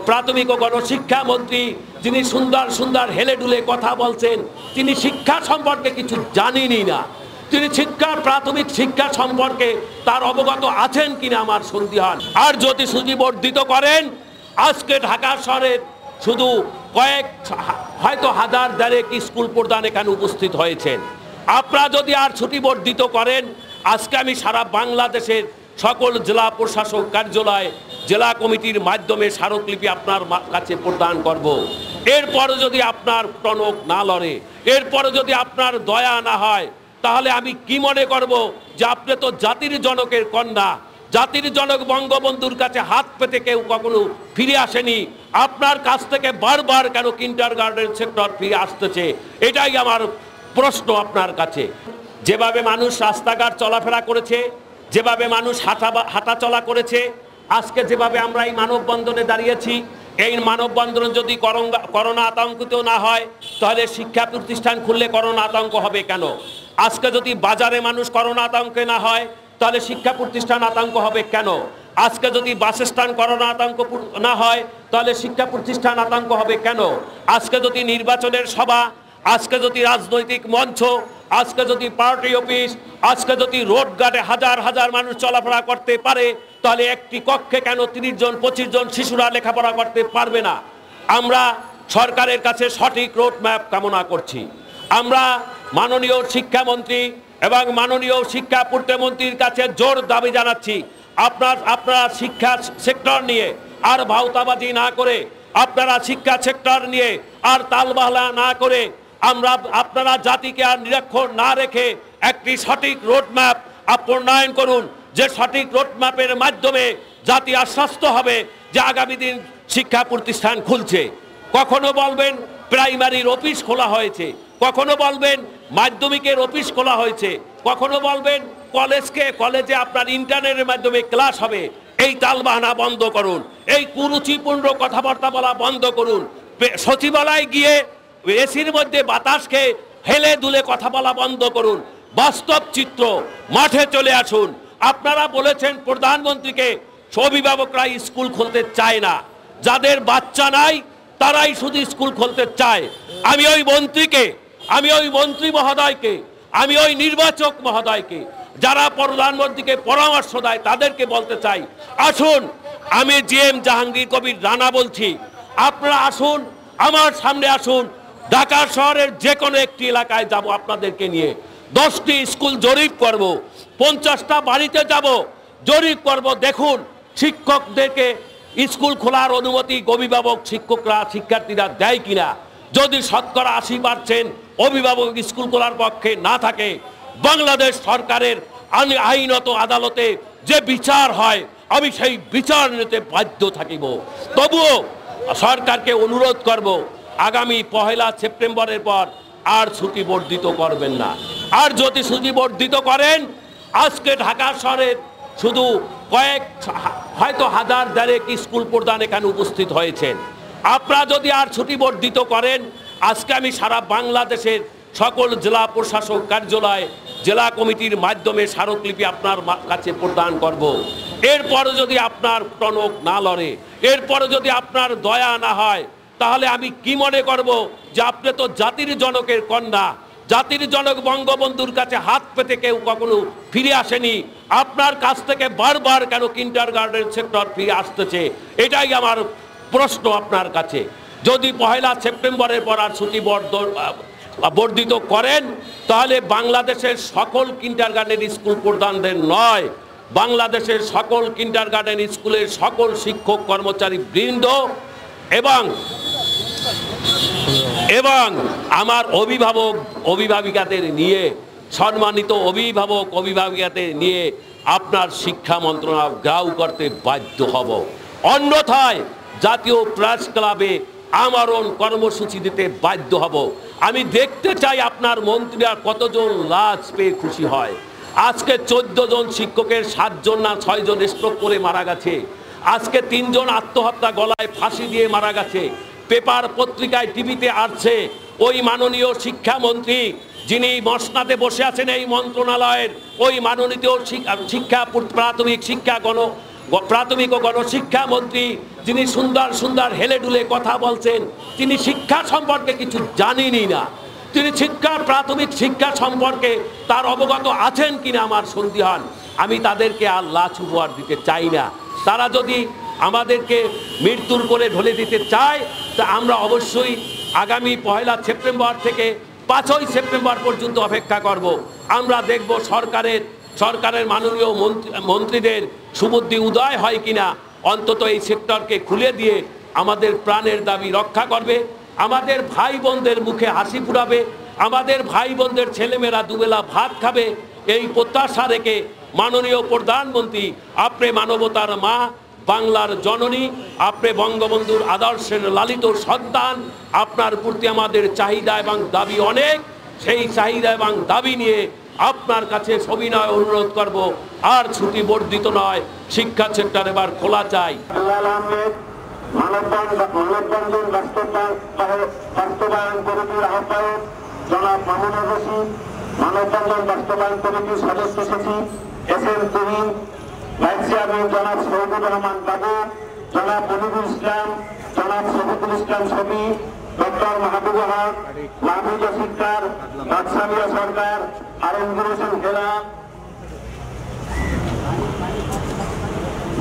প্রাথমিক ও গণশিক্ষা মন্ত্রী যিনি সুন্দর সুন্দর হেলেডুলে কথা বলছেন, তিনি শিক্ষা সম্পর্কে কিছু জানেনই না। তিনি প্রাথমিক শিক্ষা সম্পর্কে তার অবগত আছেন কিনা আমার সন্দেহ। আর যদি সুচিবর্ধিত করেন, আজকে ঢাকা শহরের শুধু হয়তো হাজার দেড়েক স্কুল প্রধান এখানে উপস্থিত হয়েছেন। আপনারা যদি আর ছুটিবর্ধিত করেন, আজকে আমি সারা বাংলাদেশের সকল জেলা প্রশাসক কার্যালয়, জেলা কমিটির মাধ্যমে স্মারকলিপি আপনার কাছে প্রদান করব। এরপরে যদি আপনার টনক না লড়ে, এরপরে যদি আপনার দয়া না হয়, তাহলে আমি কি মনে করব যে আপনি তো জাতির জনকের কন্যা, জাতির জনক বঙ্গবন্ধুর কাছে হাত পেতে কেউ কখনো ফিরে আসেনি। আপনার কাছ থেকে বারবার কেন কিন্ডারগার্টেন সেক্টর ফিরে আসতেছে, এটাই আমার প্রশ্ন আপনার কাছে। যেভাবে মানুষ রাস্তাঘাট চলাফেরা করেছে, যেভাবে মানুষ হাঁটা চলা করেছে, আজকে যেভাবে আমরা এই মানববন্ধনে দাঁড়িয়েছি, এই মানববন্ধন যদি করোনা আতঙ্কিত না হয়, তাহলে শিক্ষা প্রতিষ্ঠান খুললে করোনা আতঙ্ক হবে কেন? আজকে যদি বাজারে মানুষ করোনা আতঙ্কে না হয়, তাহলে শিক্ষা প্রতিষ্ঠান আতঙ্ক হবে কেন? আজকে যদি বাস স্ট্যান্ড করোনা আতঙ্ক না হয়, তাহলে শিক্ষা প্রতিষ্ঠান আতঙ্ক হবে কেন? আজকে যদি নির্বাচনের সভা, আজকে যদি রাজনৈতিক মঞ্চ, আজকে যদি পার্টি অফিস, আজকে যদি রোড ঘাটে হাজার হাজার মানুষ চলাফেরা করতে পারে, তাহলে একটি কক্ষে কেন 30 জন 25 জন শিশুরা লেখাপড়া করতে পারবে না? আমরা সরকারের কাছে সঠিক রোড ম্যাপ কামনা করছি। আমরা মাননীয় শিক্ষামন্ত্রী এবং মাননীয় শিক্ষা পূর্তমন্ত্রীর কাছে জোর দাবি জানাচ্ছি, আপনারা শিক্ষা সেক্টর নিয়ে আর ভাওতাবাজি না করে, আপনারা শিক্ষা সেক্টর নিয়ে আর তালবাহলা না করে, আপনারা জাতিকে আর নিরক্ষর না রেখে একটি সঠিক রোডম্যাপ প্রণয়ন করুন, যে সঠিক রোডম্যাপের মাধ্যমে জাতি আশ্বস্ত হবে যে আগামী দিন শিক্ষা প্রতিষ্ঠান খুলছে। কখনো বলবেন প্রাইমারির অফিস খোলা হয়েছে, কখনো বলবেন মাধ্যমিকের অফিস খোলা হয়েছে, কখনো বলবেন কলেজে আপনার ইন্টারনেটের মাধ্যমে ক্লাস হবে। এই তালবাহানা বন্ধ করুন, এই কুরুচিপূর্ণ কথাবার্তা বলা বন্ধ করুন। সচিবালয়ে গিয়ে এসির মধ্যে বাতাস খেয়ে হেলে দুলে কথা বলা বন্ধ করুন। বাস্তব চিত্র, মাঠে চলে আসুন। আপনারা বলেছেন প্রধানমন্ত্রীকে অভিভাবকরা স্কুল খুলতে চায় না, যাদের বাচ্চা নাই তারাই শুধু স্কুল খুলতে চায়। আমি ওই মন্ত্রী মহোদয়কে, আমি ওই নির্বাচক মহোদয়কে, যারা প্রধানমন্ত্রীকে পরামর্শ দেয়, তাদেরকে বলতে চাই, আসুন, আমি জিএম জাহাঙ্গীর কবির রানা বলছি, আপনারা আসুন, আমার সামনে আসুন, ঢাকা শহরের যে কোনো একটি এলাকায় যাব আপনাদেরকে নিয়ে, 10টি স্কুল জরিপ করব, 50টা বাড়িতে যাব, জরিপ করব, দেখুন শিক্ষকদেরকে স্কুল খোলার অনুমতি অভিভাবক শিক্ষার্থীরা দেয় কিনা। যদি 80% অভিভাবক স্কুল খোলার পক্ষে না থাকে, বাংলাদেশ সরকারের আইনত আদালতে যে বিচার হয়, আমি সেই বিচার নিতে বাধ্য থাকিব। তবুও সরকারকে অনুরোধ করব, আগামী 1 সেপ্টেম্বরের পর আর ছুটি বর্ধিত করবেন না। আর যদি ছুটি বর্ধিত করেন, আজকে ঢাকা শহরের শুধু হয়তো হাজার দেড়েক স্কুল প্রধান এখানে উপস্থিত হয়েছেন। আপনারা যদি আর ছুটি বর্ধিত করেন, আজকে আমি সারা বাংলাদেশের সকল জেলা প্রশাসক কার্যালয়, জেলা কমিটির মাধ্যমে স্মারকলিপি আপনার কাছে প্রদান করব। এরপরে যদি আপনার টনক না লড়ে, এরপরে যদি আপনার দয়া না হয়, তাহলে আমি কি মনে করব যে আপনি তো জাতির জনকের কন্যা, জাতির জনক বঙ্গবন্ধুর কাছে হাত পেতে কেউ কখনো ফিরে আসেনি। আপনার কাছ থেকে বারবার কেন কিন্ডারগার্টেন সেক্টর ফিরে আসতেছে, এটাই আমার প্রশ্ন আপনার কাছে। যদি 1 সেপ্টেম্বরের পর আর ছুটি বর্ধিত করেন, তাহলে বাংলাদেশের সকল কিন্ডারগার্টেন স্কুল প্রধানদের নয়, বাংলাদেশের সকল কিন্ডারগার্টেন স্কুলের সকল শিক্ষক কর্মচারী বৃন্দ এবং আমার অভিভাবিকাদের নিয়ে, সম্মানিত অভিভাবিকাদের নিয়ে আপনার শিক্ষা মন্ত্রণালয় গ্রাহ্য করতে বাধ্য হব। অন্যথায় জাতীয় প্রেস ক্লাবে আমরণ কর্মসূচি দিতে বাধ্য হব। আমি দেখতে চাই আপনার মন্ত্রীরা কতজন লাশ পেয়ে খুশি হয়। আজকে 14 জন শিক্ষকের 7 জন না 6 জন স্ট্রোক করে মারা গেছে। আজকে 3 জন আত্মহত্যা, গলায় ফাঁসি দিয়ে মারা গেছে। পেপার পত্রিকায় টিভিতে আসছে ওই মাননীয় শিক্ষামন্ত্রী যিনি মসনাদে বসে আছেন এই মন্ত্রণালয়ের, ওই মাননীয় শিক্ষা প্রাথমিক শিক্ষা প্রাথমিক ও গণশিক্ষা মন্ত্রী, যিনি সুন্দর সুন্দর হেলে দুলে কথা বলছেন, তিনি শিক্ষা সম্পর্কে কিছু জানেনই না। তিনি প্রাথমিক শিক্ষা সম্পর্কে তার অবগত আছেন কিনা আমার সন্দেহান। আমি তাদেরকে আর লাশ উপহার দিতে চাই না। তারা যদি আমাদেরকে মৃত্যুর কোলে ঢলে দিতে চায়, তা আমরা অবশ্যই আগামী 1 সেপ্টেম্বর থেকে 5 সেপ্টেম্বর পর্যন্ত অপেক্ষা করব। আমরা দেখব সরকারের মাননীয় মন্ত্রীদের সুবুদ্ধি উদয় হয় কিনা, অন্তত এই সেক্টরকে খুলে দিয়ে আমাদের প্রাণের দাবি রক্ষা করবে, আমাদের ভাই বোনদের মুখে হাসি ফুরাবে, আমাদের ভাই বোনদের ছেলেমেয়েরা দুবেলা ভাত খাবে, এই প্রত্যাশা রেখে মাননীয় প্রধানমন্ত্রী, আপনি মানবতার মা, বাংলার জননী, আপনি বঙ্গবন্ধুর আদর্শের লালিত সন্তান, আপনার প্রতি আমাদের চাহিদা এবং দাবি অনেক। সেই চাহিদা এবং দাবি নিয়ে আপনার কাছে সবিনয় অনুরোধ করব, আর ছুটি বর্ধিত নয়, শিক্ষা সেক্টর এবার খোলা চাই। মানববন্ধন বাস্তবায়ন কমিটির আহ্বায়ক জনাব মামুনুর রশিদ, মানববন্ধন বাস্তবায়ন কমিটির সদস্য সচিব এস.এম. তুহিন, ভাইস চেয়ারম্যান জনাব শহীদুর রহমান বাবু, জনাব মনিরুল ইসলাম, জনাব শফিকুল ইসলাম ছবি, ডক্টর মাহবুবুল হক, মাহমুদ সিকদার, বাদশামিয়া সরকার, আলমগীর হোসেন খেলা,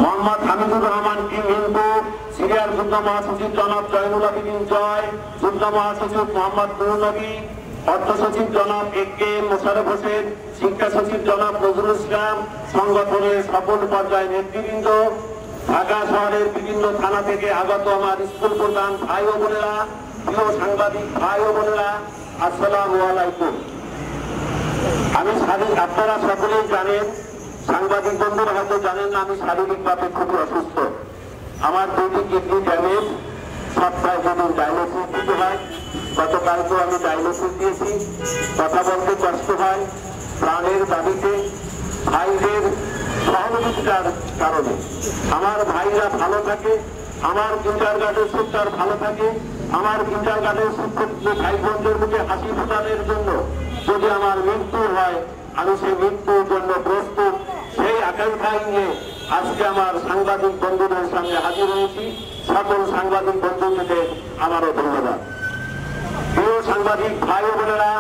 মোহাম্মদ হামিদুর রহমান কিং হিন্দু, সিরিয়ার যুগ্ম মহাসচিব জনাব জয়নুল আবেদিন জয়, যুগ্ম মহাসচিব মোহাম্মদ নুরুল নবী, অর্থ সচিব জনাব এ.কে মোশাররফ হোসেন, শিক্ষা সচিব জনাব নজরুল ইসলাম, সংগঠনের সকল পর্যায়ের নেতৃবৃন্দ, ঢাকা শহরের বিভিন্ন থানা থেকে আগত আমার স্কুল প্রধান ভাই ও বোনেরা, প্রিয় সাংবাদিক ভাই ও বোনেরা, আসসালামু আলাইকুম। আপনারা সকলেই জানেন, সাংবাদিক বন্ধুরা হয়তো জানেন না, আমি শারীরিকভাবে খুবই অসুস্থ। আমার 2টি কিডনি ড্যামেজ, সপ্তাহে যেদিন ডায়ালিসিস দিতে হয়, গতকালকেও আমি ডায়ালিসিস দিয়েছি। কথা বলতে কষ্ট হয়, প্রাণের দাবিতে ভাইদের সহযোগিতার কারণে আমার ভাইরা ভালো থাকে, আমার কিন্ডারগার্টেন সেক্টর ভালো থাকে, আমার কিন্ডারগার্টেন শিক্ষক ভাই বোনদের মুখে হাসি ফোটানোর জন্য যদি আমার মৃত্যু হয়, আমি সেই মৃত্যুর জন্য প্রস্তুত। সেই আকাঙ্ক্ষা নিয়ে আজকে আমার সাংবাদিক বন্ধুদের সামনে হাজির হয়েছি। সকল সাংবাদিক বন্ধুদের আমারও ধন্যবাদ। প্রিয় সাংবাদিক ভাই ও বোনেরা,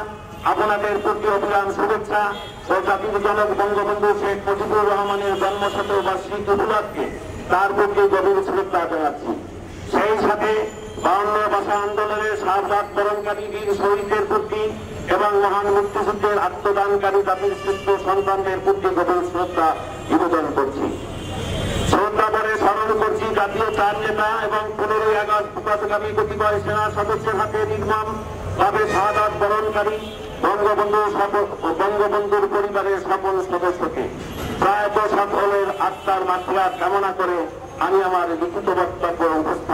আপনাদের প্রতি অবিরাম শুভেচ্ছা ও জাতির জনক বঙ্গবন্ধু শেখ মুজিবুর রহমানের জন্মশতবার্ষিকী উপলক্ষে তার প্রতি গভীর শ্রদ্ধা জানাচ্ছি। সেই সাথে 52 ভাষা আন্দোলনের শাহাদাত বরণকারী বীর শহীদদের প্রতি এবং মহান মুক্তিযুদ্ধের আত্মদানকারী জাতির শ্রেষ্ঠ সন্তানদের প্রতি গভীর শ্রদ্ধা নিবেদন করছি। শ্রদ্ধা করে স্মরণ করছি জাতীয় 4 নেতা এবং 15ই আগস্ট প্রকাশকামী কতিপয় সেনা সদস্যের হাতে নির্মম ভাবে শাহাদাত বরণকারী বঙ্গবন্ধুর পরিবারের সকল সদস্যকে প্রয়াত সকলের আত্মার মাত্রা কামনা করে আমি আমার লিখিত বক্তব্য উপস্থাপন